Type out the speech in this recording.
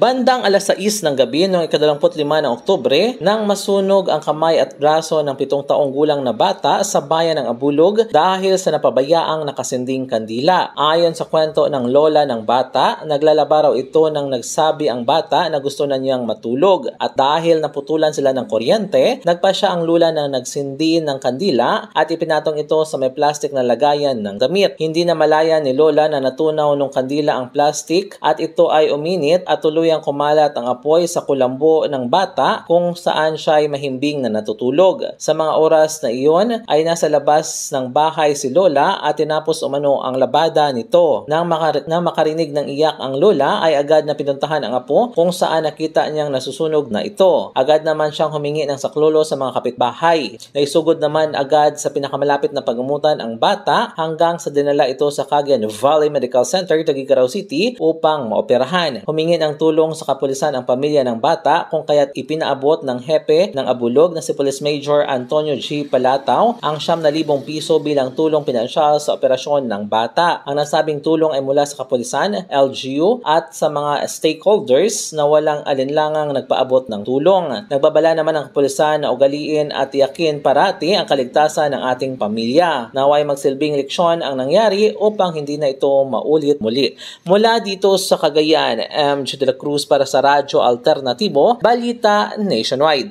Bandang alas 6 ng gabi noong 25 ng Oktubre nang masunog ang kamay at braso ng 7 taong gulang na bata sa bayan ng Abulog dahil sa napabayaang nakasinding kandila. Ayon sa kwento ng lola ng bata, naglalaba raw ito nang nagsabi ang bata na gusto na niyang matulog at dahil naputulan sila ng kuryente, nagpa siya ang lula na nagsindi ng kandila at ipinatong ito sa may plastic na lagayan ng damit. Hindi na malaya ni lola na natunaw ng kandila ang plastic at ito ay uminit at tuluyang kumalat ang apoy sa kulambo ng bata kung saan siya ay mahimbing na natutulog. Sa mga oras na iyon ay nasa labas ng bahay si lola at tinapos umano ang labada nito. Nang makarinig ng iyak ang lola ay agad na pinuntahan ang apo kung saan nakita niyang nasusunog na ito. Agad naman siyang humingi ng saklolo sa mga kapitbahay. Naisugod naman agad sa pinakamalapit na paggamutan ang bata hanggang sa dinala ito sa Cagayan Valley Medical Center, Tuguegarao City upang maoperahan. Humingi ng tulong sa kapulisan ang pamilya ng bata kung kaya't ipinaabot ng hepe ng Abulog na si Police Major Antonio G. Palataw ang 9,000 piso bilang tulong pinansyal sa operasyon ng bata. Ang nasabing tulong ay mula sa kapulisan, LGU at sa mga stakeholders na walang alinlangang nagpaabot ng tulong. Nagbabala naman ang kapulisan na ugaliin at tiyakin parati ang kaligtasan ng ating pamilya. Naway magsilbing leksyon ang nangyari upang hindi na ito maulit muli. Mula dito sa Cagayan, MJ de la Cruz para sa Radyo Alternatibo, Balita Nationwide.